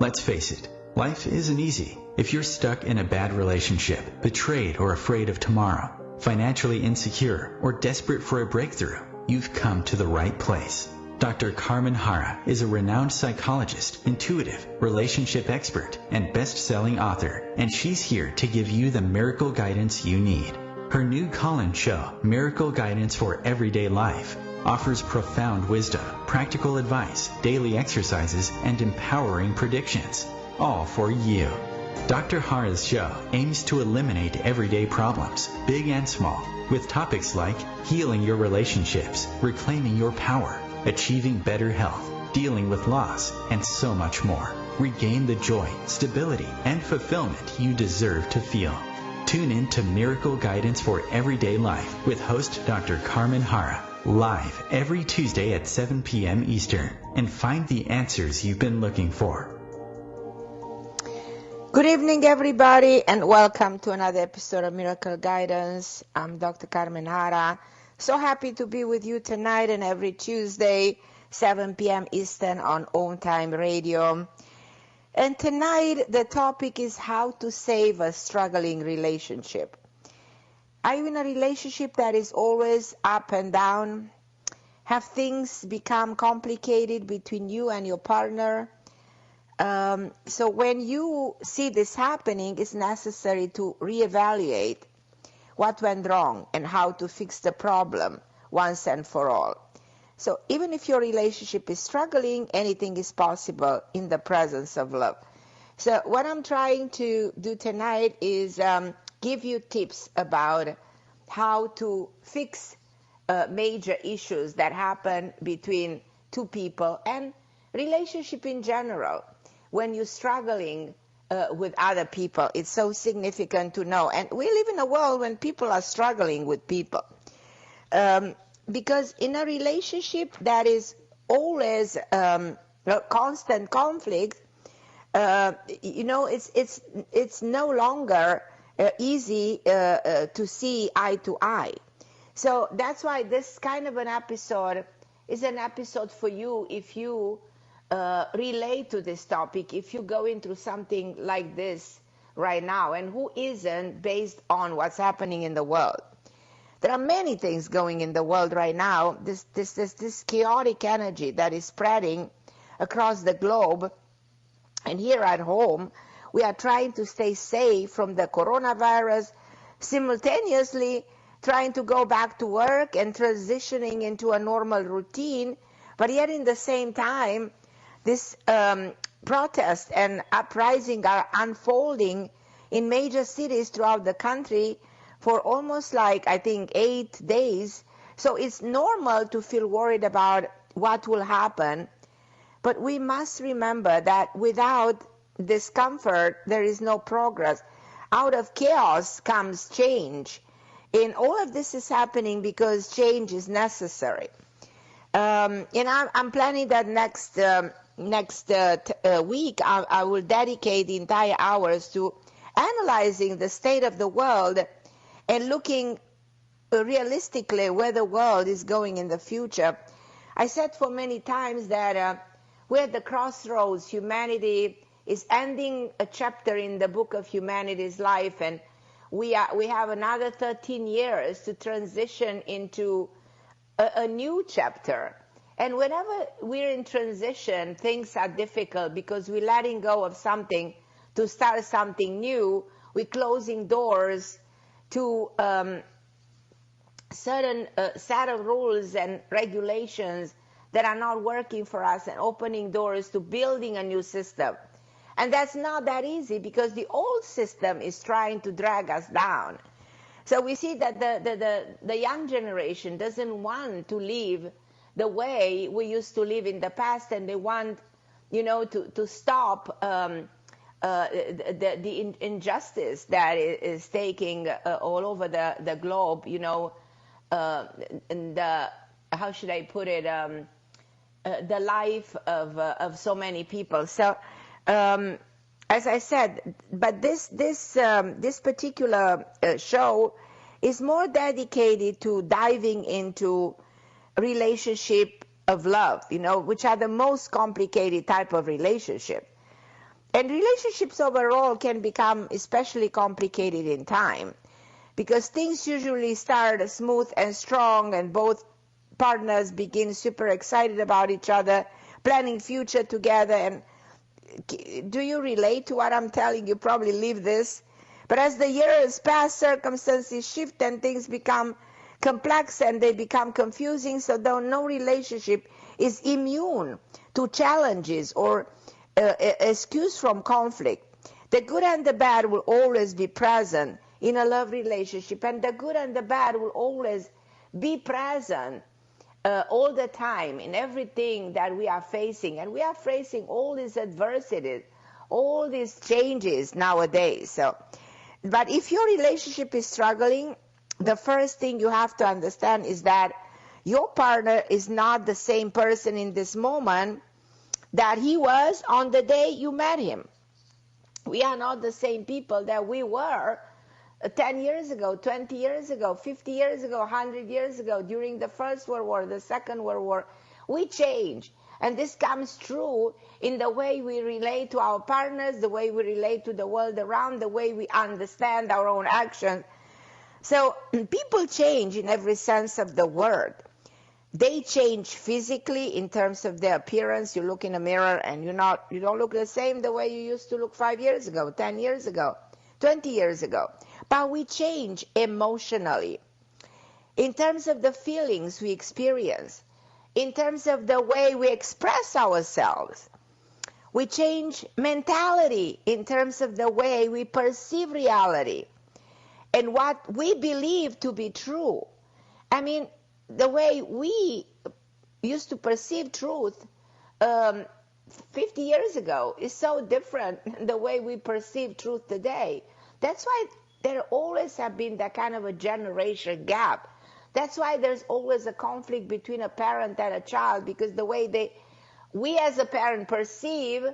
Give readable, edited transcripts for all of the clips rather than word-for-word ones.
Let's face it, life isn't easy. If you're stuck in a bad relationship, betrayed or afraid of tomorrow, financially insecure, or desperate for a breakthrough, you've come to the right place. Dr. Carmen Harra is a renowned psychologist, intuitive, relationship expert, and best-selling author, and she's here to give you the miracle guidance you need. Her new call-in show, Miracle Guidance for Everyday Life, offers profound wisdom, practical advice, daily exercises, and empowering predictions, all for you. Dr. Harra's show aims to eliminate everyday problems, big and small, with topics like healing your relationships, reclaiming your power, achieving better health, dealing with loss, and so much more. Regain the joy, stability, and fulfillment you deserve to feel. Tune in to Miracle Guidance for Everyday Life with host Dr. Carmen Harra, live every Tuesday at 7 p.m. Eastern, and find the answers you've been looking for. Good evening, everybody, and welcome to another episode of Miracle Guidance. I'm Dr. Carmen Harra. So happy to be with you tonight and every Tuesday, 7 p.m. Eastern on OMTimes Radio. And tonight, the topic is how to save a struggling relationship. Are you in a relationship that is always up and down? Have things become complicated between you and your partner? So when you see this happening, it's necessary to reevaluate what went wrong and how to fix the problem once and for all. So even if your relationship is struggling, anything is possible in the presence of love. So what I'm trying to do tonight is give you tips about how to fix major issues that happen between two people and relationship in general. When you're struggling with other people, it's so significant to know. And we live in a world when people are struggling with people. Because in a relationship that is always a constant conflict, it's no longer easy to see eye to eye. So that's why this kind of an episode is an episode for you if you relate to this topic, if you're going through something like this right now, and who isn't, based on what's happening in the world. There are many things going in the world right now. This chaotic energy that is spreading across the globe, and here at home, we are trying to stay safe from the coronavirus, simultaneously trying to go back to work and transitioning into a normal routine, but yet in the same time, this protest and uprising are unfolding in major cities throughout the country for almost 8 days. So it's normal to feel worried about what will happen. But we must remember that without discomfort, there is no progress. Out of chaos comes change. And all of this is happening because change is necessary. And I'm planning that next week, I will dedicate the entire hours to analyzing the state of the world and looking realistically where the world is going in the future. I said for many times that we're at the crossroads. Humanity is ending a chapter in the book of humanity's life, and we have another 13 years to transition into a new chapter. And whenever we're in transition, things are difficult because we're letting go of something to start something new. We're closing doors to certain set of rules and regulations that are not working for us, and opening doors to building a new system. And that's not that easy because the old system is trying to drag us down. So we see that the young generation doesn't want to live the way we used to live in the past, and they want, to stop the injustice that is taking all over the globe, and how should I put it, the life of so many people. So, as I said, but this particular show is more dedicated to diving into relationship of love, which are the most complicated type of relationship. And relationships overall can become especially complicated in time, because things usually start smooth and strong and both partners begin super excited about each other, planning future together. And do you relate to what I'm telling you? Probably live this. But as the years pass, circumstances shift and things become complex and they become confusing. So though no relationship is immune to challenges or excuse from conflict, the good and the bad will always be present in a love relationship, and the good and the bad will always be present all the time in everything that we are facing. And we are facing all these adversities, all these changes nowadays. So, but if your relationship is struggling, the first thing you have to understand is that your partner is not the same person in this moment that he was on the day you met him. We are not the same people that we were 10 years ago, 20 years ago, 50 years ago, 100 years ago, during the First World War, the Second World War. We change. And this comes true in the way we relate to our partners, the way we relate to the world around, the way we understand our own actions. So people change in every sense of the word. They change physically in terms of their appearance. You look in a mirror and you don't look the same the way you used to look 5 years ago, 10 years ago, 20 years ago. But we change emotionally in terms of the feelings we experience, in terms of the way we express ourselves. We change mentality in terms of the way we perceive reality and what we believe to be true. I mean, the way we used to perceive truth 50 years ago is so different than the way we perceive truth today. That's why there always have been that kind of a generation gap. That's why there's always a conflict between a parent and a child, because the way we as a parent perceive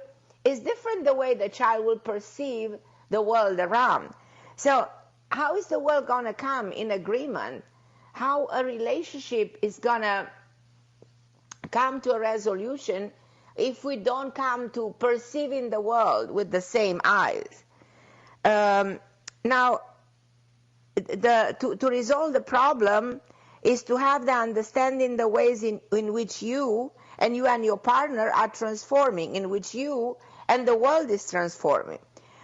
is different the way the child will perceive the world around. So how is the world going to come in agreement? How a relationship is going to come to a resolution if we don't come to perceiving the world with the same eyes? Now, to resolve the problem is to have the understanding the ways in which you and your partner are transforming, in which you and the world is transforming.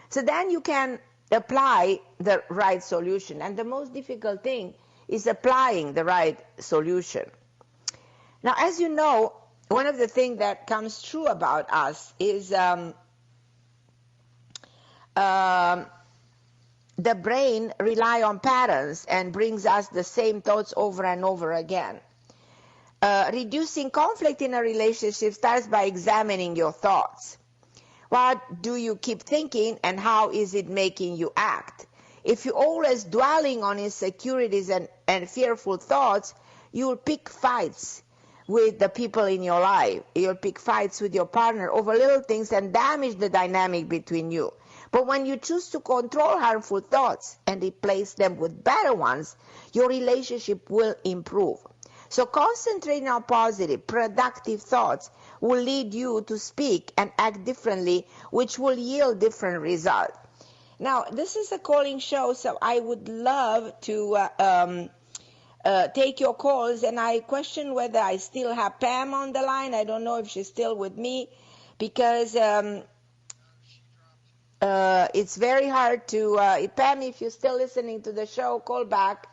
So then you can apply the right solution. And the most difficult thing is applying the right solution. Now, as you know, one of the things that comes true about us is the brain relies on patterns and brings us the same thoughts over and over again. Reducing conflict in a relationship starts by examining your thoughts. What do you keep thinking and how is it making you act? If you're always dwelling on insecurities and fearful thoughts, you'll pick fights with the people in your life. You'll pick fights with your partner over little things and damage the dynamic between you. But when you choose to control harmful thoughts and replace them with better ones, your relationship will improve. So concentrating on positive, productive thoughts will lead you to speak and act differently, which will yield different results. Now, this is a calling show, so I would love to take your calls, and I question whether I still have Pam on the line. I don't know if she's still with me, because it's very hard to, Pam, if you're still listening to the show, call back.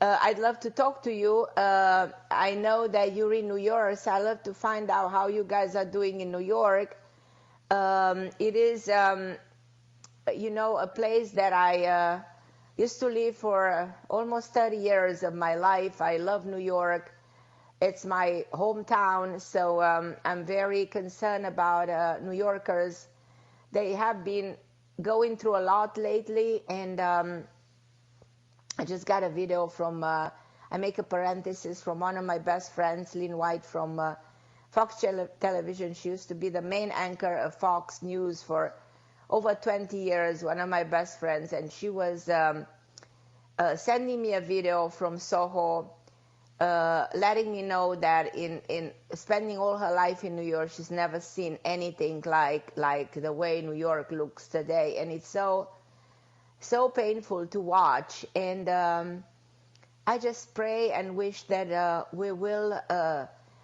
I'd love to talk to you. I know that you're in New York, so I'd love to find out how you guys are doing in New York. It is, a place that I used to live for almost 30 years of my life. I love New York. It's my hometown, so I'm very concerned about New Yorkers. They have been going through a lot lately, and I just got a video from, I make a parenthesis, from one of my best friends, Lynn White from Fox Television. She used to be the main anchor of Fox News for over 20 years, one of my best friends, and she was sending me a video from Soho, letting me know that in spending all her life in New York, she's never seen anything like the way New York looks today, and it's so painful to watch. And I just pray and wish that we will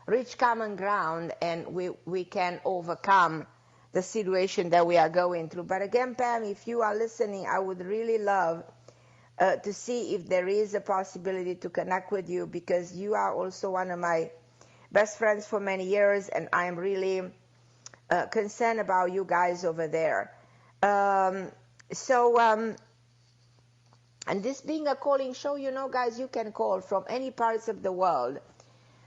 reach common ground and we can overcome the situation that we are going through. But again, Pam, if you are listening, I would really love to see if there is a possibility to connect with you, because you are also one of my best friends for many years, and I am really concerned about you guys over there. And this being a calling show, you know, guys, you can call from any parts of the world,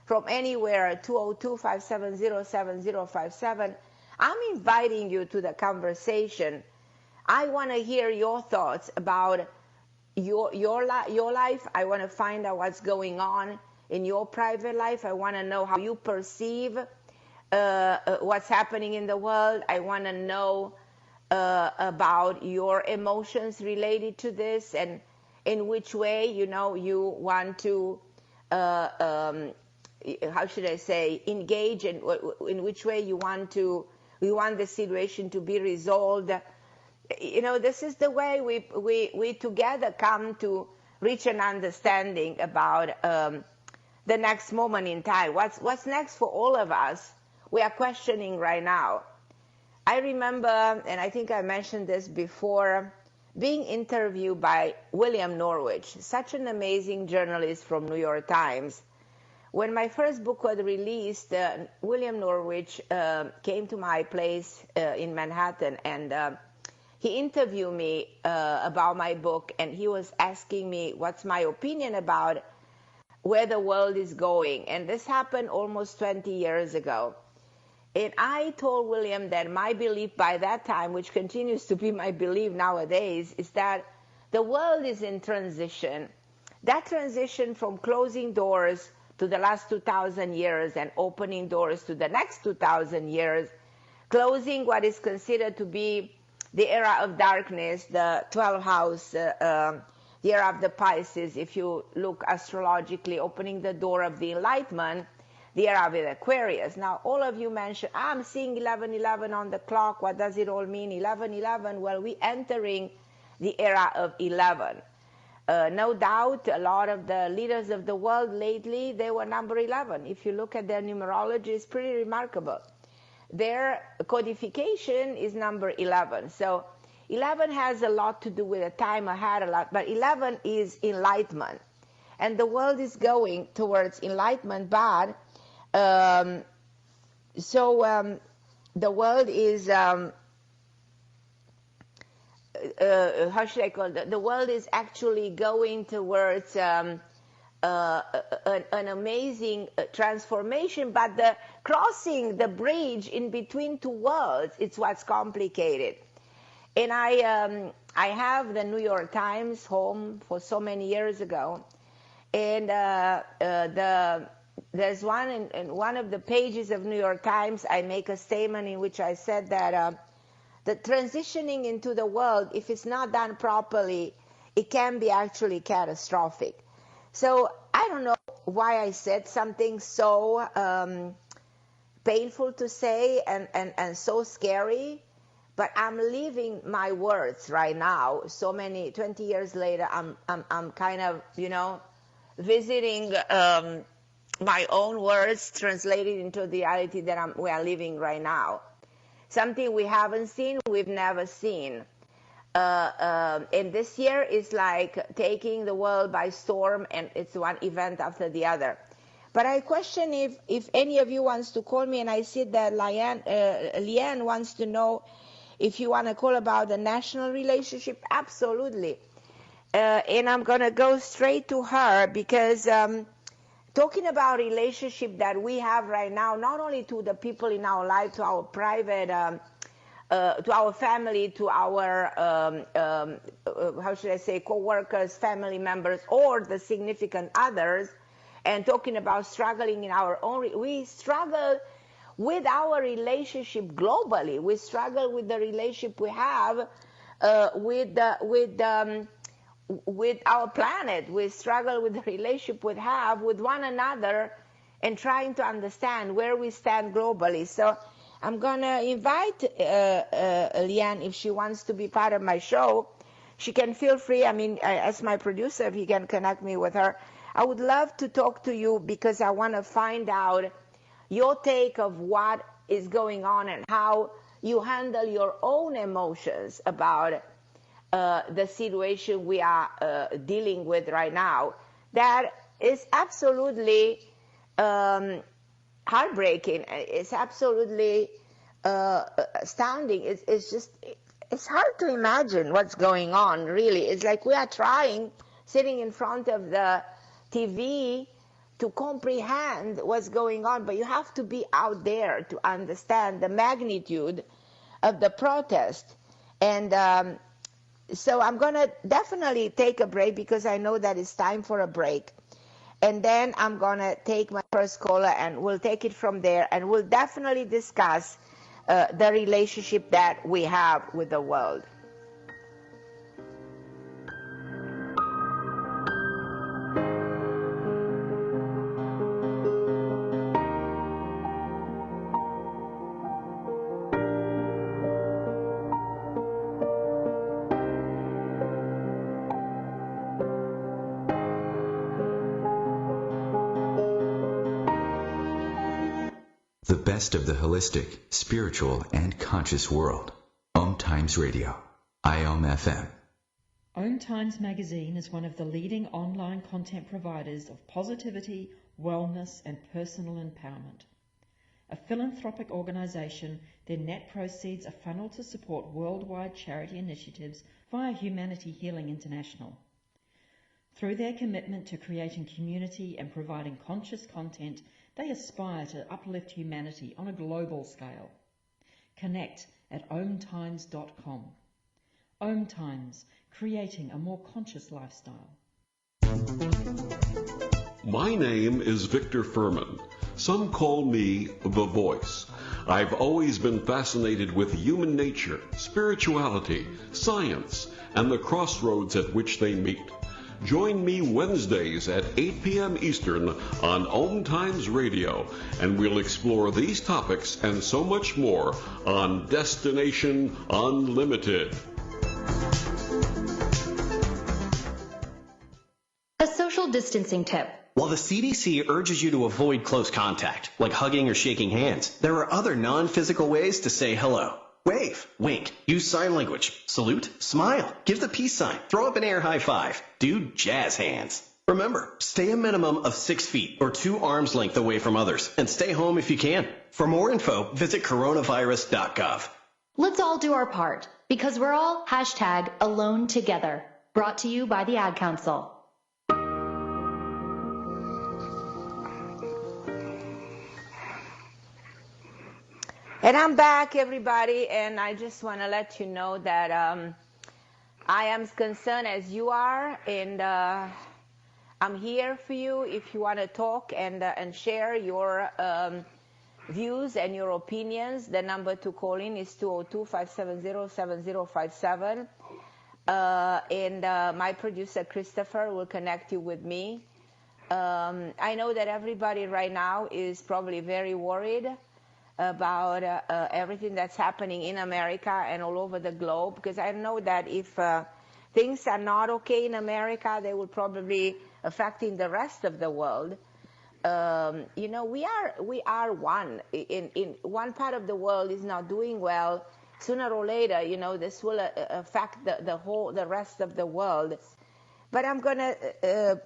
from anywhere, 202-570-7057. I'm inviting you to the conversation. I want to hear your thoughts about your life. I want to find out what's going on in your private life. I want to know how you perceive what's happening in the world. I want to know about your emotions related to this, and in which way, you know, you want to how should I say, engage, and in which way you want the situation to be resolved. You know, this is the way we together come to reach an understanding about the next moment in time. What's next for all of us? We are questioning right now. I remember, and I think I mentioned this before, being interviewed by William Norwich, such an amazing journalist from New York Times. When my first book was released, William Norwich came to my place in Manhattan, and he interviewed me about my book, and he was asking me what's my opinion about where the world is going. And this happened almost 20 years ago. And I told William that my belief by that time, which continues to be my belief nowadays, is that the world is in transition. That transition from closing doors to the last 2,000 years and opening doors to the next 2,000 years, closing what is considered to be the era of darkness, the 12th house, the era of the Pisces, if you look astrologically, opening the door of the Enlightenment, the era of the Aquarius. Now, all of you mentioned, I'm seeing 11:11 on the clock. What does it all mean? 11:11. Well, we're entering the era of 11. No doubt, a lot of the leaders of the world lately, they were number 11. If you look at their numerology, it's pretty remarkable. Their codification is number 11. So 11 has a lot to do with the time ahead, a lot, but 11 is enlightenment. And the world is going towards enlightenment, but the world is, how should I call it? The world is actually going towards an amazing transformation, but the crossing the bridge in between two worlds, it's what's complicated. And I have the New York Times home for so many years ago, and there's one in one of the pages of New York Times, I make a statement in which I said that the transitioning into the world, if it's not done properly, it can be actually catastrophic. So I don't know why I said something so painful to say and so scary, but I'm living my words right now. So 20 years later, I'm kind of, you know, visiting my own words translated into the reality that we are living right now. Something we haven't seen, we've never seen. And this year is like taking the world by storm, and it's one event after the other. But I question if any of you wants to call me, and I see that Leanne wants to know if you want to call about the national relationship. Absolutely. And I'm going to go straight to her, because talking about relationship that we have right now, not only to the people in our life, to our private, to our family, to our, how should I say, co-workers, family members, or the significant others, and talking about struggling in our own, we struggle with our relationship globally. We struggle with the relationship we have with with our planet. We struggle with the relationship we have with one another and trying to understand where we stand globally. So I'm going to invite Leanne, if she wants to be part of my show. She can feel free. I mean, as my producer, if he can connect me with her. I would love to talk to you because I want to find out your take of what is going on and how you handle your own emotions about the situation we are dealing with right now. That is absolutely heartbreaking. It's absolutely astounding. It's hard to imagine what's going on, really. It's like we are trying, sitting in front of the TV, to comprehend what's going on, but you have to be out there to understand the magnitude of the protest. And so I'm going to definitely take a break because I know that it's time for a break. And then I'm going to take my first caller and we'll take it from there, and we'll definitely discuss the relationship that we have with the world. The best of the holistic, spiritual, and conscious world. OMTimes Radio. IOM FM. OMTimes magazine is one of the leading online content providers of positivity, wellness, and personal empowerment. A philanthropic organisation, their net proceeds are funneled to support worldwide charity initiatives via Humanity Healing International. Through their commitment to creating community and providing conscious content, they aspire to uplift humanity on a global scale. Connect at omtimes.com. OMTimes, creating a more conscious lifestyle. My name is Victor Furman. Some call me The Voice. I've always been fascinated with human nature, spirituality, science, and the crossroads at which they meet. Join me Wednesdays at 8 p.m. Eastern on OMTimes Radio, and we'll explore these topics and so much more on Destination Unlimited. A social distancing tip. While the CDC urges you to avoid close contact, like hugging or shaking hands, there are other non-physical ways to say hello. Wave, wink, use sign language, salute, smile, give the peace sign, throw up an air high five, do jazz hands. Remember, stay a minimum of 6 feet or 2 arms length away from others, and stay home if you can. For more info, visit coronavirus.gov. Let's all do our part, because we're all #alone together. Brought to you by the Ad Council. And I'm back, everybody, and I just want to let you know that I am as concerned as you are, and I'm here for you if you want to talk and share your views and your opinions. The number to call in is 202-570-7057. And my producer, Christopher, will connect you with me. I know that everybody right now is probably very worried about everything that's happening in America and all over the globe, because I know that if things are not okay in America, they will probably affecting the rest of the world. You know, we are one. In one part of the world is not doing well. Sooner or later, you know, this will affect the rest of the world. But I'm gonna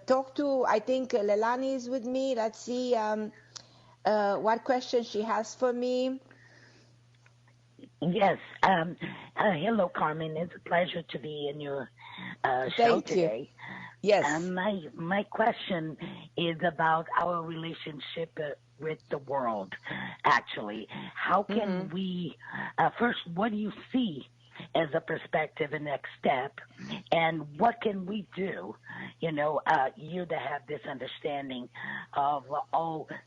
talk to, I think Leilani is with me. Let's see what question she has for me. Yes. Hello, Carmen. It's a pleasure to be in your show today. Yes. My question is about our relationship with the world, actually. How can we, first, what do you see as a perspective and next step, and what can we do, you know, you to have this understanding of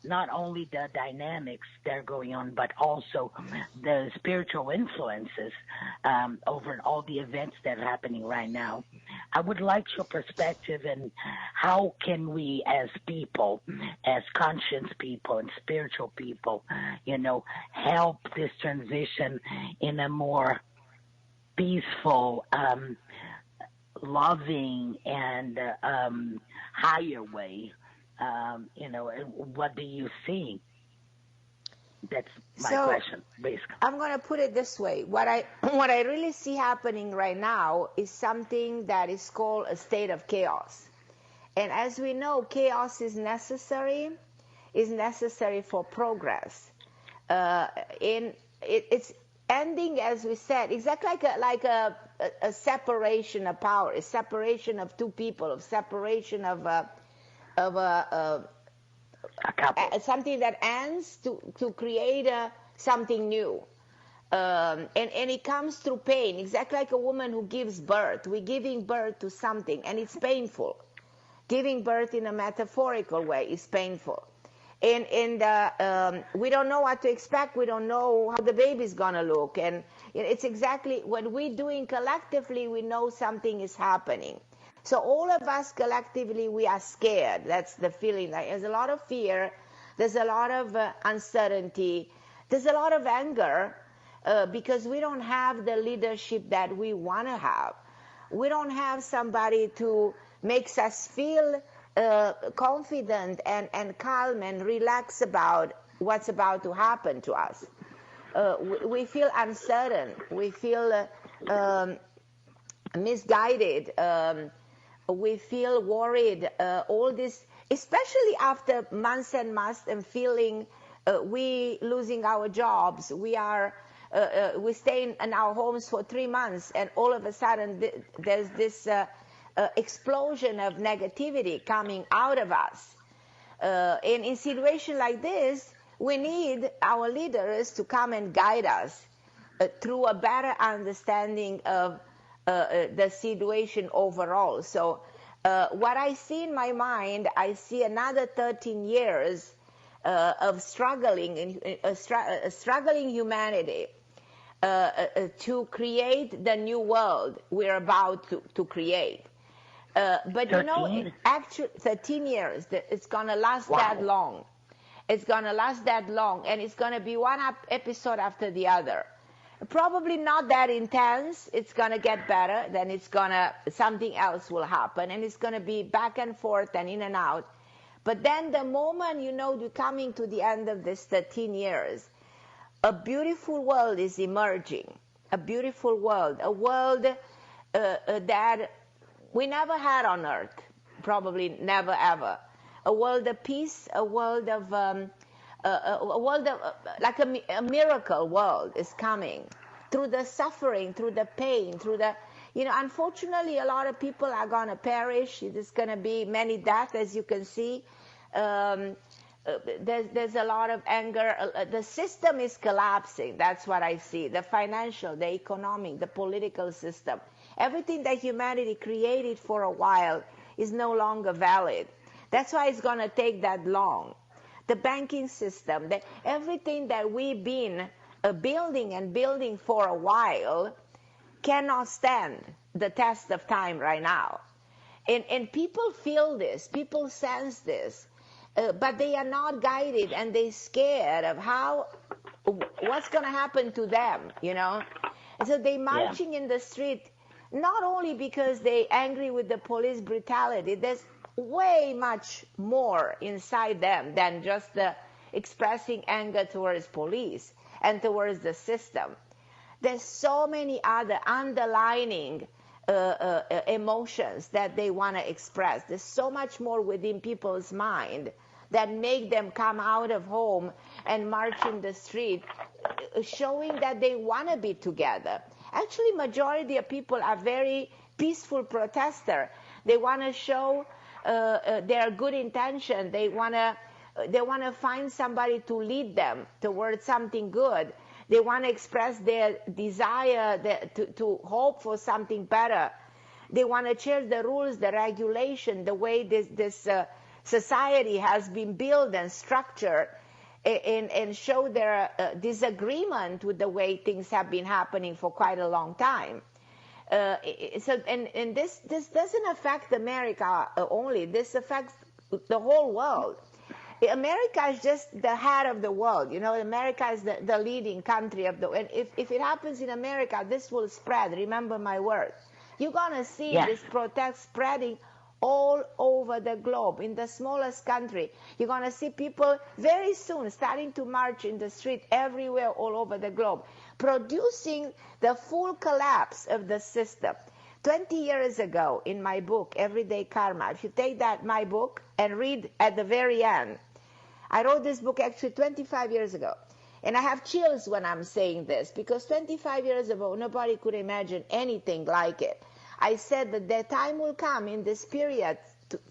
not only the dynamics that are going on, but also the spiritual influences over all the events that are happening right now. I would like your perspective and how can we as people, as conscious people and spiritual people, help this transition in a more peaceful, loving and higher way. What do you see? That's my question, basically. I'm going to put it this way. What I really see happening right now is something that is called a state of chaos. And as we know, chaos is necessary for progress. It's ending, as we said, exactly like a separation of power, a separation of two people, a separation of something that ends to create something new. And it comes through pain, exactly like a woman who gives birth. We're giving birth to something, and it's painful. Giving birth in a metaphorical way is painful. And we don't know what to expect. We don't know how the baby's going to look. And it's exactly what we're doing collectively, we know something is happening. So all of us collectively, we are scared. That's the feeling. Like there's a lot of fear. There's a lot of uncertainty. There's a lot of anger because we don't have the leadership that we want to have. We don't have somebody to makes us feel confident and calm and relaxed about what's about to happen to us. We feel uncertain. We feel misguided. We feel worried. All this, especially after months and months and feeling we losing our jobs. We stay in our homes for 3 months, and all of a sudden there's this explosion of negativity coming out of us. And in situations like this, we need our leaders to come and guide us through a better understanding of the situation overall. So what I see in my mind, I see another 13 years of struggling humanity to create the new world we're about to create. But 13? Actually 13 years, it's going to last that long. It's going to last that long, and it's going to be one episode after the other. Probably not that intense. It's going to get better. Then something else will happen, and it's going to be back and forth and in and out. But then the moment you're coming to the end of this 13 years, a beautiful world is emerging. A beautiful world. A world that we never had on Earth. Probably never ever. A world of peace, a world of like a miracle world is coming through the suffering, through the pain, through the, unfortunately a lot of people are going to perish. There's going to be many deaths, as you can see. There's a lot of anger. The system is collapsing. That's what I see. The financial, the economic, the political system. Everything that humanity created for a while is no longer valid. That's why it's going to take that long. The banking system, everything that we've been building for a while cannot stand the test of time right now. And people feel this, people sense this, but they are not guided, and they're scared of what's going to happen to them, And so they're marching in the street, not only because they're angry with the police brutality. There's way much more inside them than just expressing anger towards police and towards the system. There's so many other underlining emotions that they want to express. There's so much more within people's mind that make them come out of home and march in the street, showing that they want to be together. Actually, majority of people are very peaceful protesters. They want to show their good intention. They want to find somebody to lead them towards something good. They want to express their desire to hope for something better. They want to change the rules, the regulation, the way this society has been built and structured, and show their disagreement with the way things have been happening for quite a long time. And this doesn't affect America only. This affects the whole world. America is just the head of the world. America is the leading country of the world. And if it happens in America, this will spread. Remember my word. You're going to see this protest spreading all over the globe. In the smallest country, you're going to see people very soon starting to march in the street everywhere all over the globe, producing the full collapse of the system. 20 years ago, in my book, Everyday Karma, if you take my book and read at the very end, I wrote this book actually 25 years ago. And I have chills when I'm saying this, because 25 years ago, nobody could imagine anything like it. I said that the time will come in this period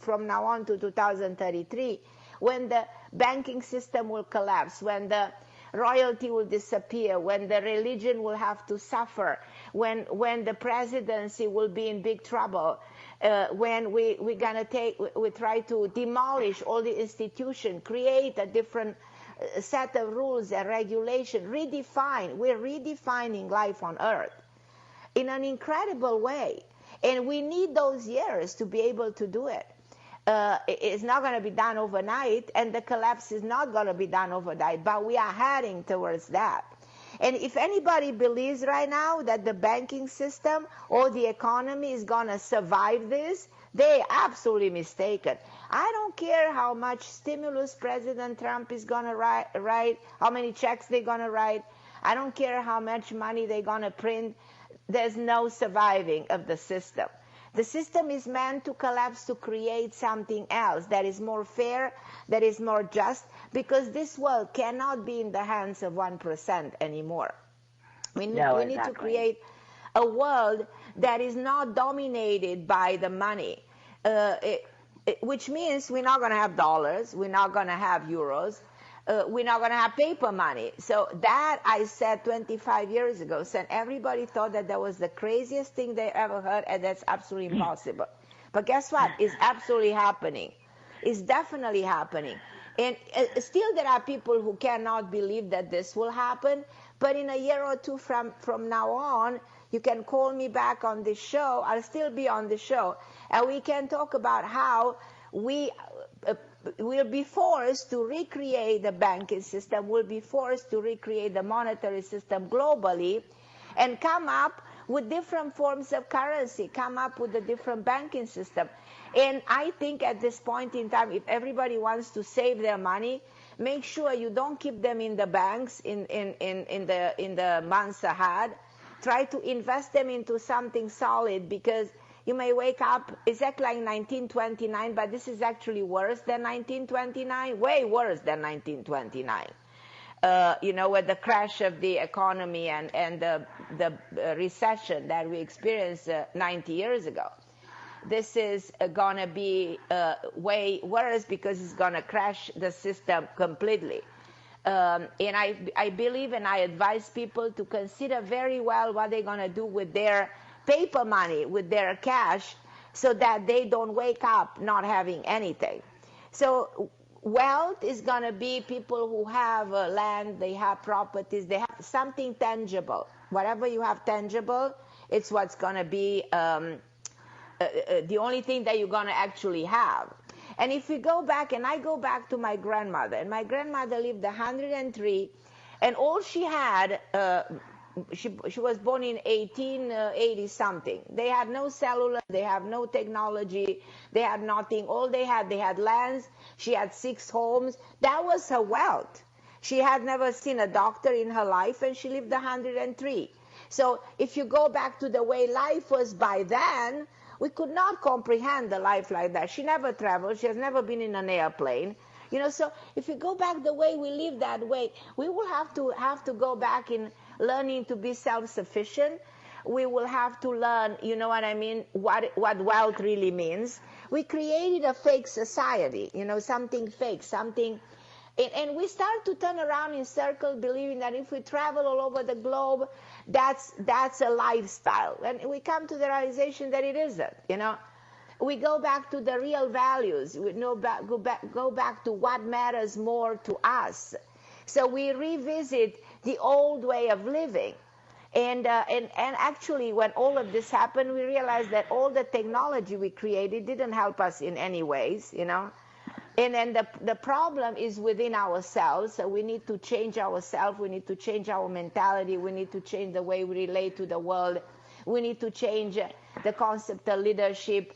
from now on to 2033 when the banking system will collapse, when the royalty will disappear, when the religion will have to suffer, when the presidency will be in big trouble, when we try to demolish all the institutions, create a different set of rules and regulation, redefine. We're redefining life on Earth in an incredible way. And we need those years to be able to do it. It's not going to be done overnight, and the collapse is not going to be done overnight, but we are heading towards that. And if anybody believes right now that the banking system or the economy is going to survive this, they're absolutely mistaken. I don't care how much stimulus President Trump is going to write, how many checks they're going to write. I don't care how much money they're going to print. There's no surviving of the system. The system is meant to collapse to create something else that is more fair, that is more just, because this world cannot be in the hands of 1% anymore. We need to create a world that is not dominated by the money, which means we're not going to have dollars, we're not going to have euros, we're not going to have paper money. So that I said 25 years ago, and everybody thought that was the craziest thing they ever heard, and that's absolutely impossible. But guess what? It's absolutely happening. It's definitely happening. And still there are people who cannot believe that this will happen, but in a year or two from now on, you can call me back on this show. I'll still be on the show, and we can talk about how we will be forced to recreate the banking system, will be forced to recreate the monetary system globally, and come up with different forms of currency, come up with a different banking system. And I think at this point in time, if everybody wants to save their money, make sure you don't keep them in the banks in the months ahead. Try to invest them into something solid, because you may wake up exactly like 1929, but this is actually worse than 1929, way worse than 1929. With the crash of the economy and the recession that we experienced 90 years ago. This is going to be way worse, because it's going to crash the system completely. And I believe and I advise people to consider very well what they're going to do with their paper money, with their cash, so that they don't wake up not having anything. So wealth is going to be people who have land, they have properties, they have something tangible. Whatever you have tangible, it's what's going to be the only thing that you're going to actually have. And if we go back, and I go back to my grandmother, and my grandmother lived 103, and all she had, she was born in 1880 something. They had no cellular, they have no technology, they had nothing. All they had lands. She had 6 homes. That was her wealth. She had never seen a doctor in her life, and she lived 103. So if you go back to the way life was by then, we could not comprehend the life like that. She never traveled. She has never been in an airplane. So if you go back the way we live that way, we will have to go back in learning to be self-sufficient. We will have to learn, you know what I mean, what wealth really means. We created a fake society, something fake, something. And we start to turn around in circles, believing that if we travel all over the globe, that's a lifestyle. And we come to the realization that it isn't, We go back to the real values. We go back to what matters more to us. So we revisit the old way of living. And actually, when all of this happened, we realized that all the technology we created didn't help us in any ways, you know. And then the problem is within ourselves. So we need to change ourselves. We need to change our mentality. We need to change the way we relate to the world. We need to change the concept of leadership.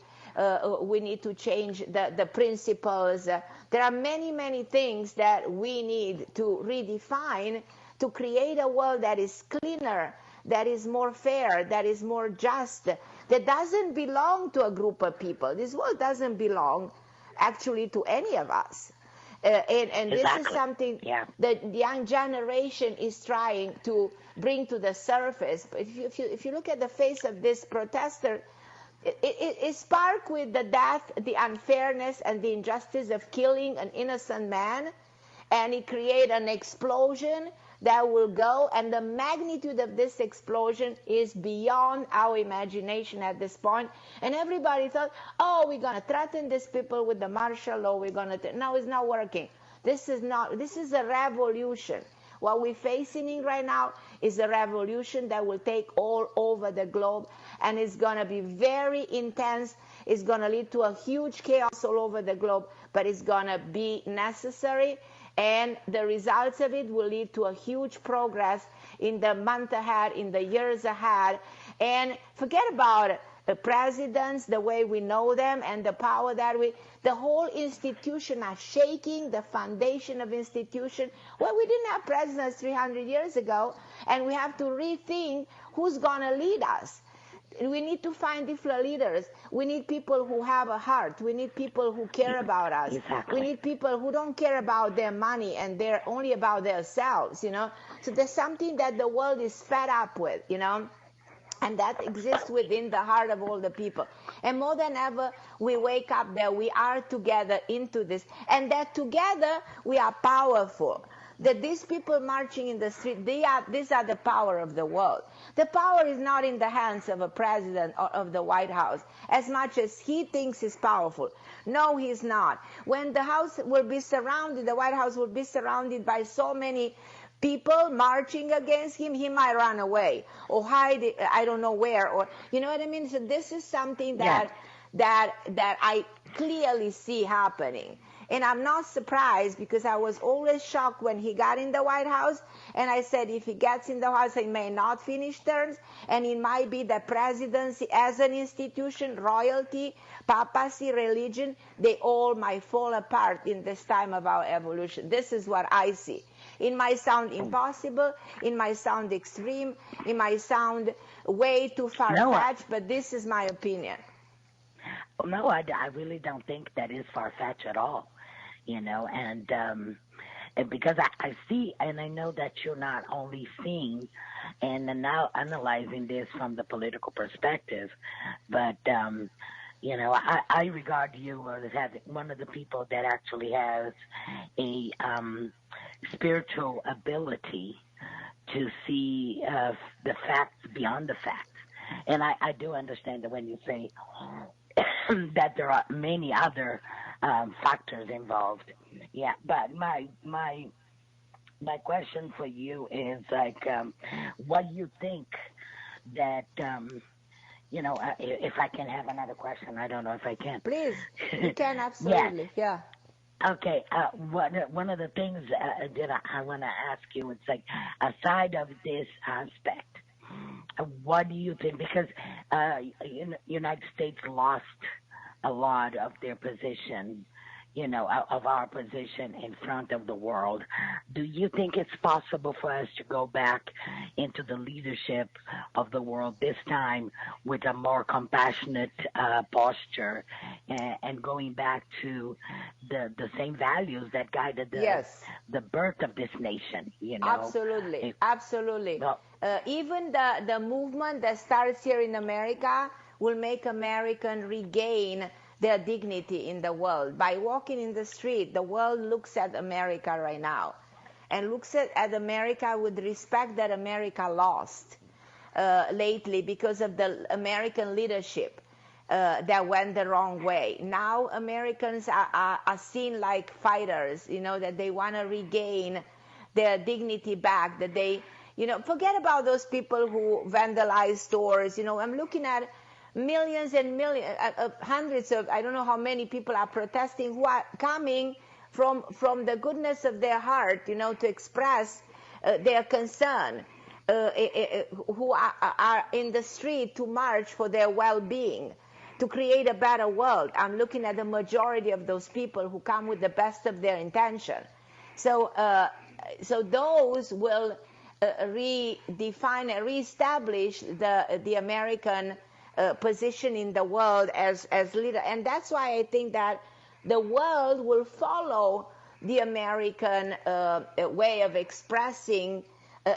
We need to change the principles. There are many, many things that we need to redefine to create a world that is cleaner, that is more fair, that is more just, that doesn't belong to a group of people. This world doesn't belong actually to any of us. And Exactly. This is something that the young generation is trying to bring to the surface. But if you look at the face of this protester, it sparked with the death, the unfairness, and the injustice of killing an innocent man, and it created an explosion that will go, and the magnitude of this explosion is beyond our imagination at this point. And everybody thought, oh, we're going to threaten these people with the martial law. No, it's not working. This is a revolution. What we're facing right now is a revolution that will take all over the globe, and it's going to be very intense. It's going to lead to a huge chaos all over the globe, but it's going to be necessary. And the results of it will lead to a huge progress in the month ahead, in the years ahead. And forget about the presidents, the way we know them, and the power that the whole institution are shaking, the foundation of institution. Well, we didn't have presidents 300 years ago, and we have to rethink who's going to lead us. We need to find different leaders. We need people who have a heart. We need people who care about us. Exactly. We need people who don't care about their money and they're only about themselves, you know. So there's something that the world is fed up with, you know, and that exists within the heart of all the people. And more than ever, we wake up that we are together into this, and that together we are powerful. That these people marching in the street, these are the power of the world. The power is not in the hands of a president or of the White House, as much as he thinks he's powerful. No, he's not. When the house will be surrounded, the White House will be surrounded by so many people marching against him, he might run away or hide, I don't know where, or, you know what I mean? So this is something that I clearly see happening. And I'm not surprised, because I was always shocked when he got in the White House. And I said, if he gets in the White House, he may not finish terms. And it might be the presidency as an institution, royalty, papacy, religion, they all might fall apart in this time of our evolution. This is what I see. It might sound impossible. It might sound extreme. It might sound way too far-fetched, but this is my opinion. No, I really don't think that is far-fetched at all, you know, and because I see, and I know that you're not only seeing and now analyzing this from the political perspective, but, you know, I regard you as one of the people that actually has a spiritual ability to see the facts beyond the facts. And I do understand that when you say that there are many other factors involved. Yeah, but my question for you is like, what do you think that, you know, if I can have another question, I don't know if I can. Please, you can, absolutely, yeah. Okay, one of the things that I want to ask you is like, aside of this aspect, what do you think? Because United States lost a lot of their position, you know, of our position in front of the world. Do you think it's possible for us to go back into the leadership of the world this time with a more compassionate posture and going back to the same values that guided the birth of this nation, you know? Absolutely, absolutely. Well, even the movement that starts here in America will make Americans regain their dignity in the world. By walking in the street, the world looks at America right now and looks at America with respect that America lost lately because of the American leadership that went the wrong way. Now Americans are seen like fighters, you know, that they want to regain their dignity back, that they, Forget about those people who vandalize stores. I'm looking at millions and millions, hundreds of, I don't know how many people are protesting, who are coming from the goodness of their heart, to express their concern, who are in the street to march for their well-being, to create a better world. I'm looking at the majority of those people who come with the best of their intention. So those will redefine and reestablish the American position in the world as leader. And that's why I think that the world will follow the American way of expressing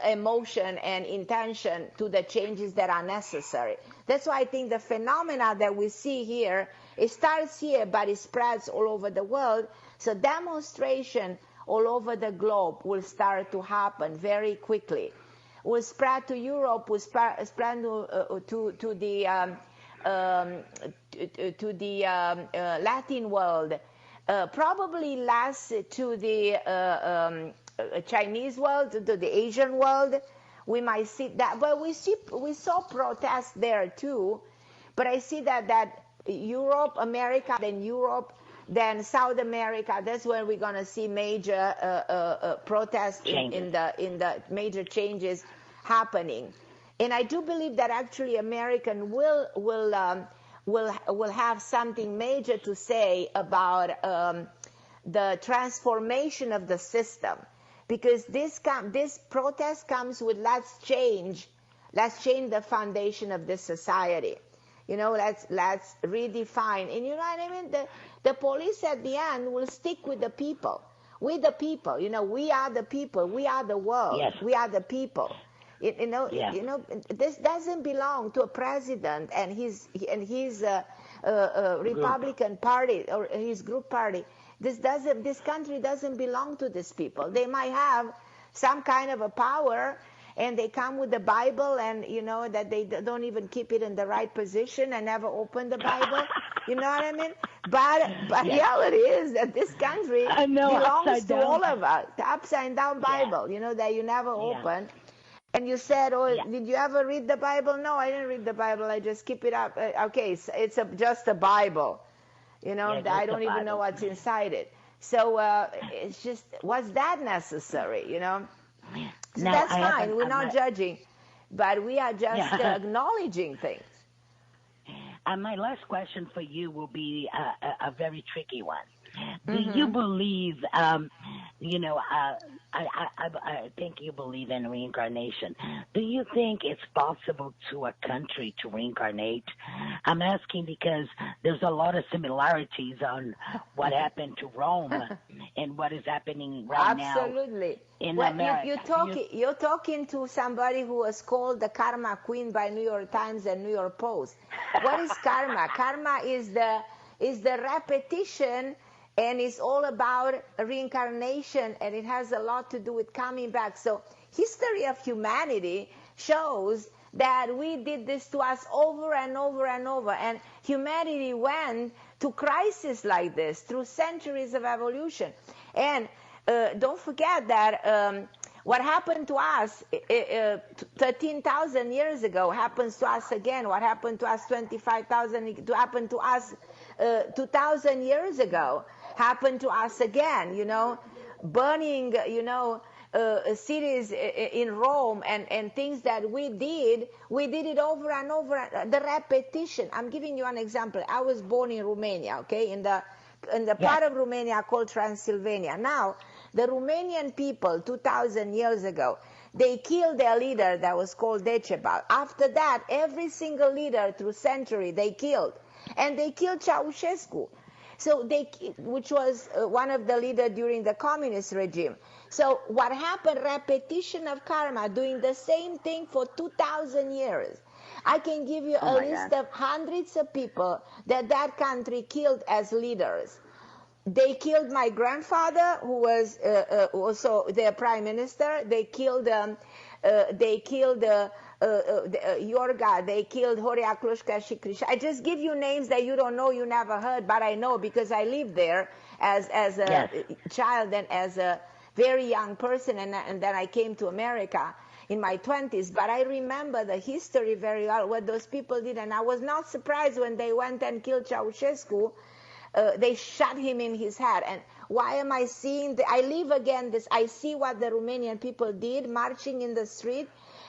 emotion and intention to the changes that are necessary. That's why I think the phenomena that we see here, it starts here, but it spreads all over the world. So demonstration all over the globe will start to happen very quickly. Will spread to Europe, will spread to the Latin world, probably less to the Chinese world, to the Asian world. We might see that, but we saw protests there too. But I see that Europe, America, then Europe, then South America. That's where we're gonna see major protests in the major changes happening. And I do believe that actually American will have something major to say about the transformation of the system, because this protest comes with let's change the foundation of this society. Let's redefine. And you know what I mean? The police at the end will stick with the people. We the people. We are the people. We are the world. Yes. We are the people. Yeah. This doesn't belong to a president and his Republican Party or his group party. This country doesn't belong to these people. They might have some kind of a power, and they come with the Bible, and that they don't even keep it in the right position and never open the Bible. You know what I mean? But reality is that this country belongs to all of us. The upside down Bible, that you never open. And you said, did you ever read the Bible? No, I didn't read the Bible. I just keep it up. Okay, it's just a Bible. I don't even know what's inside it. So it's just, was that necessary, So that's fine. We're not judging, but we are just acknowledging things. And my last question for you will be a very tricky one. Do you believe, I think you believe in reincarnation. Do you think it's possible to a country to reincarnate? I'm asking because there's a lot of similarities on what happened to Rome and what is happening right now. Absolutely. In America. You're talking to somebody who was called the Karma Queen by New York Times and New York Post. What is karma? Karma is the repetition. And it's all about reincarnation, and it has a lot to do with coming back. So history of humanity shows that we did this to us over and over and over. And humanity went to crisis like this through centuries of evolution. And don't forget that what happened to us 13,000 years ago happens to us again. What happened to us 25,000 happened to us 2,000 years ago. Happened to us again, burning, cities in Rome and things that we did it over and over. The repetition. I'm giving you an example. I was born in Romania, okay, in the part of Romania called Transylvania. Now, the Romanian people 2,000 years ago, they killed their leader that was called Decebal. After that, every single leader through century they killed, and they killed Ceausescu. So which was one of the leaders during the communist regime. So what happened? Repetition of karma, doing the same thing for 2,000 years. I can give you a list of hundreds of people that country killed as leaders. They killed my grandfather, who was also their prime minister. They killed Yorga, they killed Horia Klushka Shikrish. I just give you names that you don't know, you never heard, but I know because I lived there as a child and as a very young person, and then I came to America. in my 20s, but I remember the history very well, what those people did, and I was not surprised when they went and killed Ceausescu. They shot him in his head. And why am I seeing I live again this, I see what the Romanian people did, marching in the street,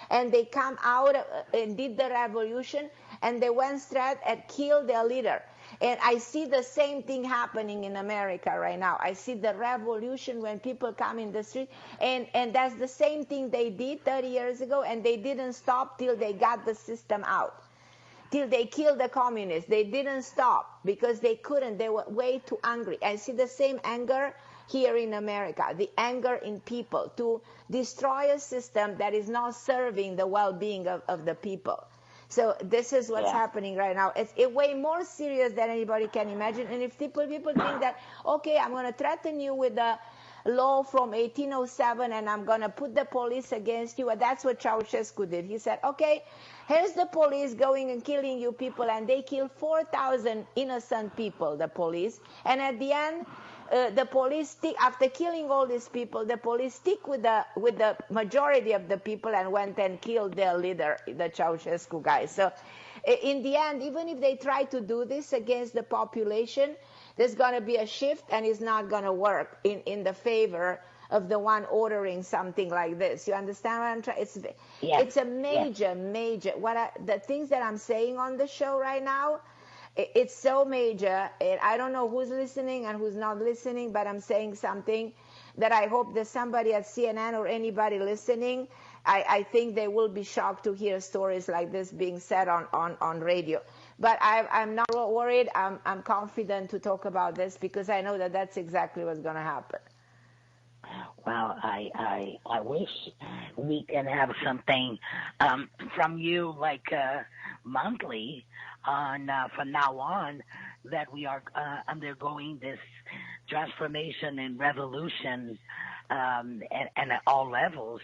and they come out and did the revolution, and they went straight and killed their leader. And I see the same thing happening in America right now. I see the revolution when people come in the street, and that's the same thing they did 30 years ago, and they didn't stop till they got the system out. Till they killed the communists. They didn't stop because they couldn't. They were way too angry. I see the same anger here in America, the anger in people to destroy a system that is not serving the well-being of the people. So this is what's happening right now. It's way more serious than anybody can imagine. And if people think that, okay, I'm going to threaten you with the law from 1807 and I'm going to put the police against you, and that's what Ceausescu did. He said, okay, here's the police going and killing you people, and they killed 4,000 innocent people, the police. And at the end, the police after killing all these people, the police stick with the majority of the people and went and killed their leader, the Ceausescu guy. So in the end, even if they try to do this against the population, there's going to be a shift, and it's not going to work in the favor of the one ordering something like this. You understand what I'm trying? It's a major. The things that I'm saying on the show right now, it's so major. And I don't know who's listening and who's not listening, but I'm saying something that I hope that somebody at CNN or anybody listening, I think they will be shocked to hear stories like this being said on radio. But I'm not worried. I'm confident to talk about this because I know that that's exactly what's going to happen. Well, I wish we can have something from you like monthly on from now on, that we are undergoing this transformation and revolution and at all levels.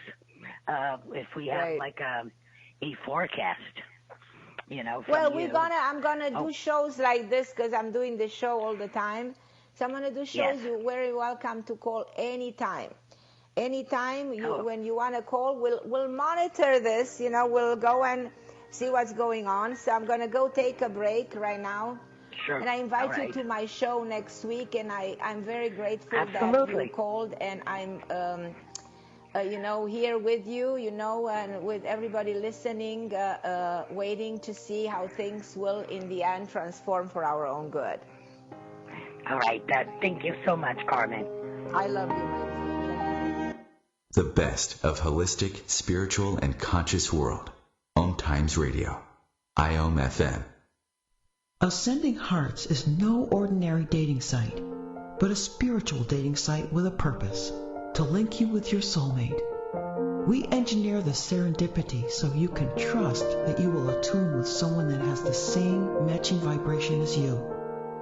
If we have like a forecast. Well, I'm gonna do shows like this because I'm doing the show all the time. So I'm gonna do shows. You're very welcome to call anytime. Anytime when you want to call, we'll monitor this. We'll go and see what's going on. So I'm gonna go take a break right now. Sure. And I invite you to my show next week. And I'm very grateful that you called. And I'm here with you, and with everybody listening, waiting to see how things will, in the end, transform for our own good. All right. Thank you so much, Carmen. I love you, my friend. The best of holistic, spiritual, and conscious world. OMTimes Radio. IOM FM. Ascending Hearts is no ordinary dating site, but a spiritual dating site with a purpose. To link you with your soulmate. We engineer the serendipity so you can trust that you will attune with someone that has the same matching vibration as you.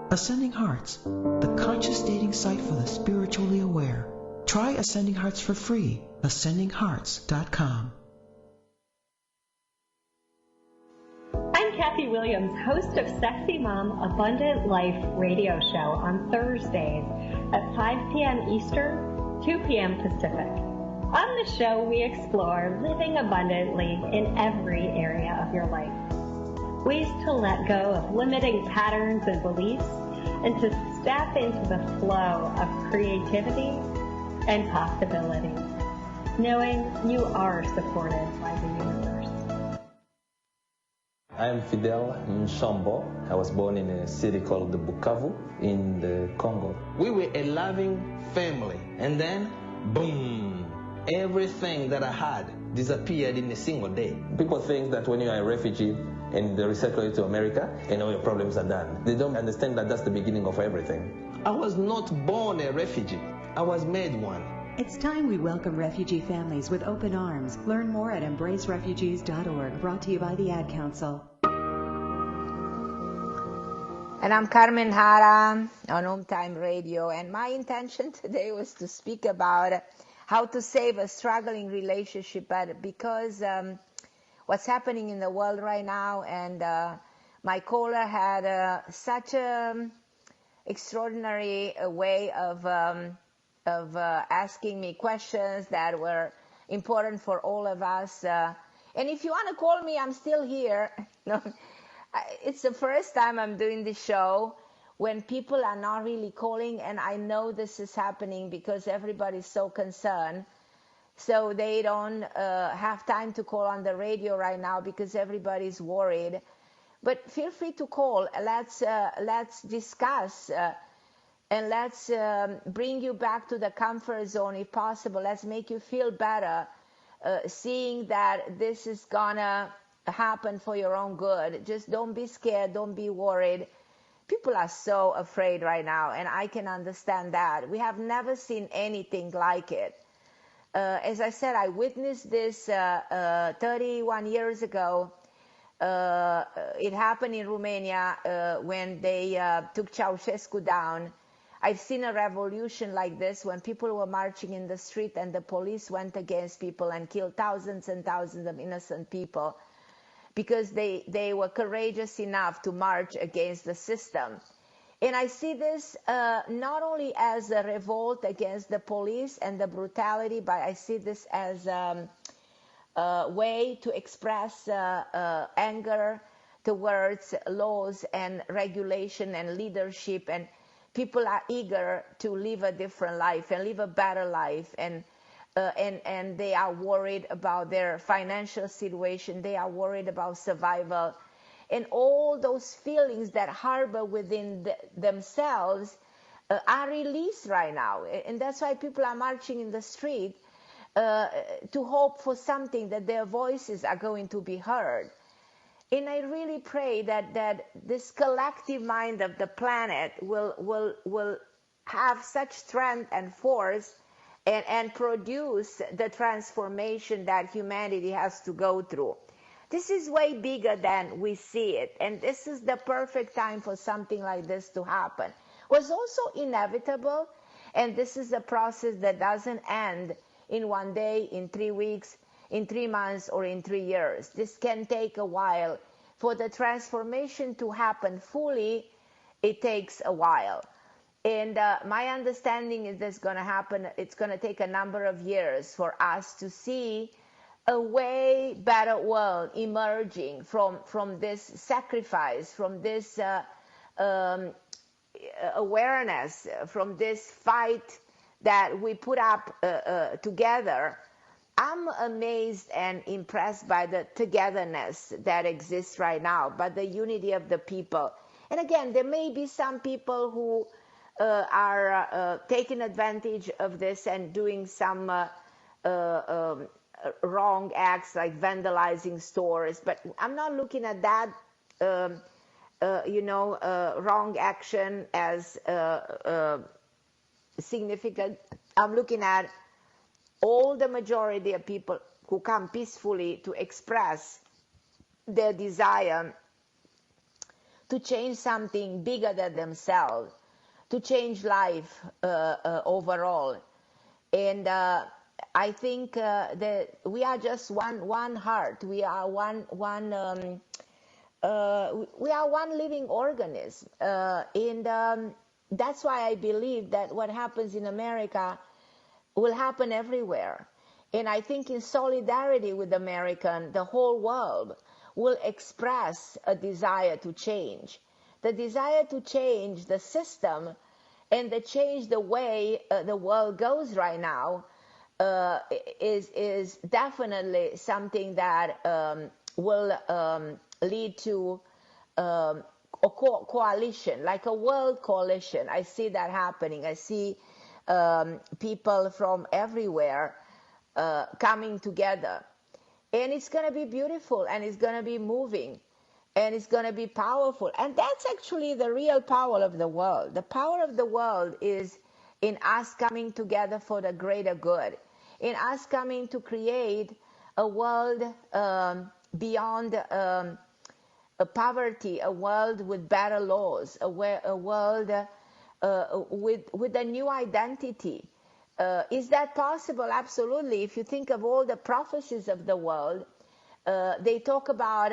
Ascending Hearts, the conscious dating site for the spiritually aware. Try Ascending Hearts for free. ascendinghearts.com. I'm Kathy Williams, host of Sexy Mom Abundant Life radio show on Thursdays at 5 p.m. Eastern, 2 p.m. Pacific. On the show, we explore living abundantly in every area of your life. Ways to let go of limiting patterns and beliefs and to step into the flow of creativity and possibility, knowing you are supported by the universe. I am Fidel Nshambo. I was born in a city called the Bukavu in the Congo. We were a loving family, and then, boom, everything that I had disappeared in a single day. People think that when you are a refugee and they resettle you to America, and all your problems are done. They don't understand that that's the beginning of everything. I was not born a refugee. I was made one. It's time we welcome refugee families with open arms. Learn more at embracerefugees.org, brought to you by the Ad Council. And I'm Carmen Harra on OMTime Radio, and my intention today was to speak about how to save a struggling relationship, but because what's happening in the world right now, and my caller had such a extraordinary way of asking me questions that were important for all of us. And if you want to call me, I'm still here. No, it's the first time I'm doing this show when people are not really calling, and I know this is happening because everybody's so concerned. So they don't have time to call on the radio right now because everybody's worried. But feel free to call. Let's discuss and let's bring you back to the comfort zone if possible. Let's make you feel better, seeing that this is gonna happen for your own good. Just don't be scared. Don't be worried. People are so afraid right now, and I can understand that. We have never seen anything like it. As I said, I witnessed this 31 years ago. It happened in Romania when they took Ceausescu down. I've seen a revolution like this when people were marching in the street and the police went against people and killed thousands and thousands of innocent people because they were courageous enough to march against the system. And I see this not only as a revolt against the police and the brutality, but I see this as a way to express anger towards laws and regulation and leadership. And people are eager to live a different life and live a better life. And they are worried about their financial situation. They are worried about survival. And all those feelings that harbor within themselves are released right now. And that's why people are marching in the street to hope for something, that their voices are going to be heard. And I really pray that this collective mind of the planet will have such strength and force and produce the transformation that humanity has to go through. This is way bigger than we see it, and this is the perfect time for something like this to happen. It was also inevitable, and this is a process that doesn't end in one day, in 3 weeks, in 3 months, or in 3 years. This can take a while. For the transformation to happen fully, it takes a while. And my understanding is that's going to happen, it's going to take a number of years for us to see a way better world emerging from this sacrifice, from this awareness, from this fight that we put up together. I'm amazed and impressed by the togetherness that exists right now, by the unity of the people. And again, there may be some people who are taking advantage of this and doing some wrong acts like vandalizing stores, but I'm not looking at that wrong action as significant. I'm looking at all the majority of people who come peacefully to express their desire to change something bigger than themselves, to change life overall. And I think that we are just one heart. We are one living organism, and that's why I believe that what happens in America will happen everywhere. And I think in solidarity with America, the whole world will express a desire to change. The desire to change the system and to change the way the world goes right now is definitely something that will lead to a coalition, like a world coalition. I see that happening. I see people from everywhere coming together. And it's going to be beautiful, and it's going to be moving, and it's going to be powerful. And that's actually the real power of the world. The power of the world is in us coming together for the greater good, in us coming to create a world beyond poverty, a world with better laws, a world with a new identity. Is that possible? Absolutely. If you think of all the prophecies of the world, they talk about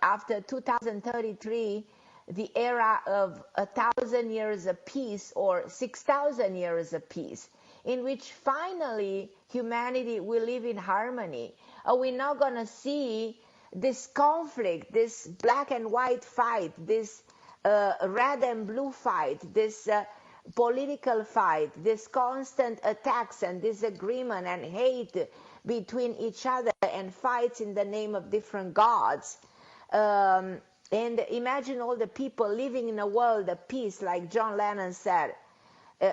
after 2033, the era of 1,000 years of peace or 6,000 years of peace. in which finally humanity will live in harmony. Are we not going to see this conflict, this black and white fight, this red and blue fight, this political fight, this constant attacks and disagreement and hate between each other and fights in the name of different gods? And imagine all the people living in a world of peace, like John Lennon said.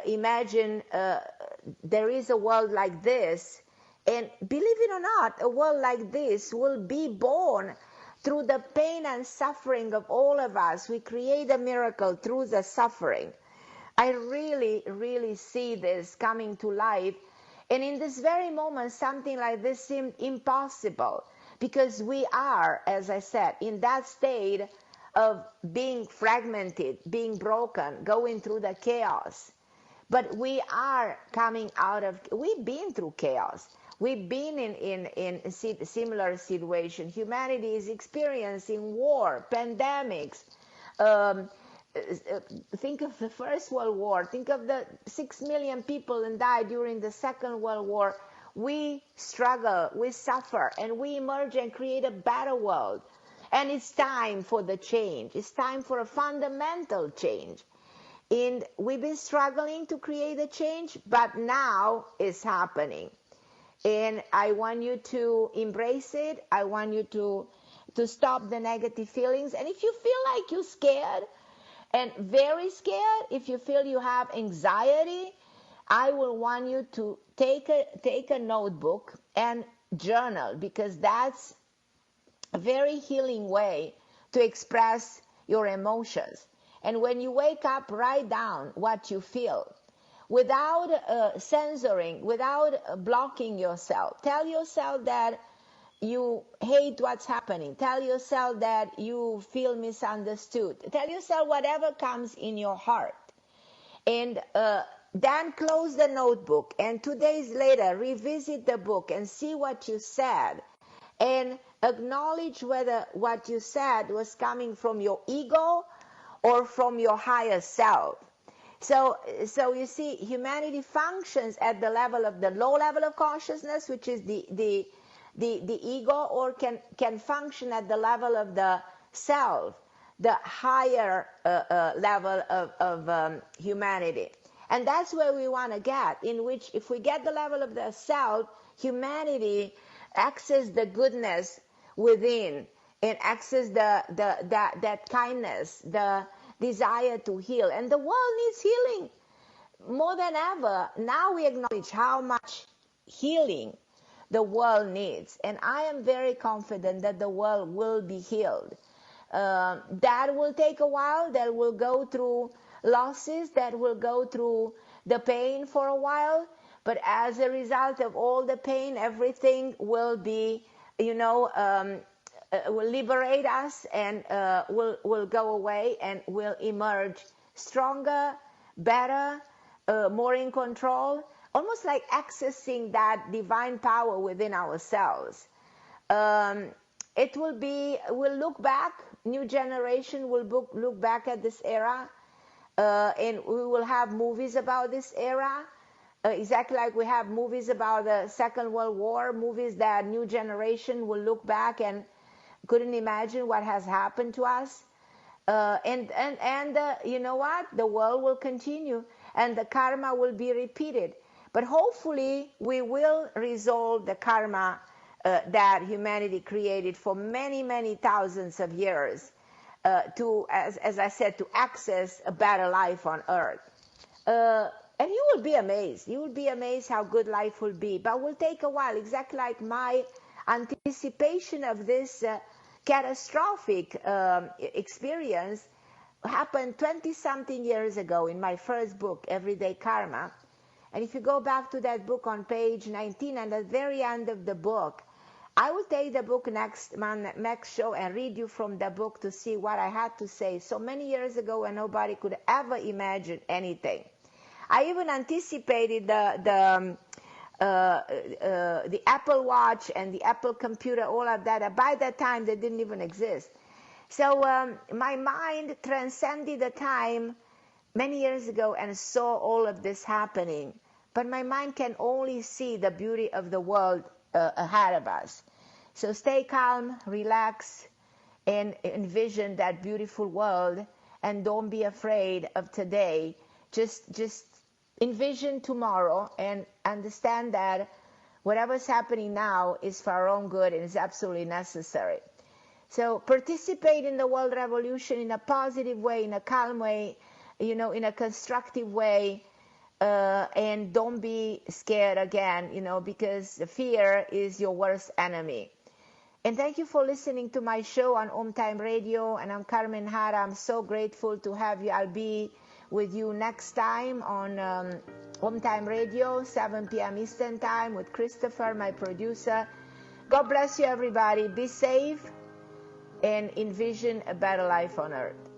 Imagine there is a world like this, and believe it or not, a world like this will be born through the pain and suffering of all of us. We create a miracle through the suffering. I really, really see this coming to life. And in this very moment, something like this seemed impossible, because we are, as I said, in that state of being fragmented, being broken, going through the chaos. But we are coming out of, we've been through chaos. We've been in similar situations. Humanity is experiencing war, pandemics. Think of the First World War. Think of the 6 million people that died during the Second World War. We struggle, we suffer, and we emerge and create a better world. And it's time for the change. It's time for a fundamental change. And we've been struggling to create a change, but now it's happening. And I want you to embrace it. I want you to stop the negative feelings. And if you feel like you're scared and very scared, if you feel you have anxiety, I will want you to take a notebook and journal, because that's a very healing way to express your emotions. And when you wake up, write down what you feel without censoring, without blocking yourself. Tell yourself that you hate what's happening. Tell yourself that you feel misunderstood. Tell yourself whatever comes in your heart. And then close the notebook, and 2 days later revisit the book and see what you said, and acknowledge whether what you said was coming from your ego or from your higher self. So you see, humanity functions at the level of the low level of consciousness, which is the ego, or can function at the level of the self, the higher level of humanity. And that's where we want to get, in which if we get the level of the self, humanity access the goodness within, and access that kindness, the desire to heal. And the world needs healing more than ever. Now we acknowledge how much healing the world needs. And I am very confident that the world will be healed. That will take a while. That will go through losses. That will go through the pain for a while. But as a result of all the pain, everything will be, will liberate us, and will go away, and will emerge stronger, better, more in control, almost like accessing that divine power within ourselves. We'll look back, new generation will look back at this era, and we will have movies about this era. Exactly like we have movies about the Second World War, movies that new generation will look back and couldn't imagine what has happened to us. And you know what? The world will continue, and the karma will be repeated. But hopefully we will resolve the karma that humanity created for many, many thousands of years to, as I said, to access a better life on earth. And you will be amazed. You will be amazed how good life will be. But it will take a while, exactly like my anticipation of this catastrophic experience happened 20-something years ago in my first book, Everyday Karma. And if you go back to that book on page 19, at the very end of the book, I will take the book next show and read you from the book to see what I had to say so many years ago when nobody could ever imagine anything. I even anticipated the Apple Watch and the Apple computer, all of that. By that time, they didn't even exist. So my mind transcended the time many years ago and saw all of this happening but my mind can only see the beauty of the world ahead of us. So stay calm, relax, and envision that beautiful world, and don't be afraid of today. Just envision tomorrow and understand that whatever's happening now is for our own good and is absolutely necessary. So participate in the world revolution in a positive way, in a calm way, in a constructive way, and don't be scared again, because the fear is your worst enemy. And thank you for listening to my show on OMTime Radio, and I'm Carmen Harra. I'm so grateful to have you. I'll be with you next time on OMTime Radio, 7 p.m. Eastern Time with Christopher, my producer. God bless you, everybody. Be safe and envision a better life on earth.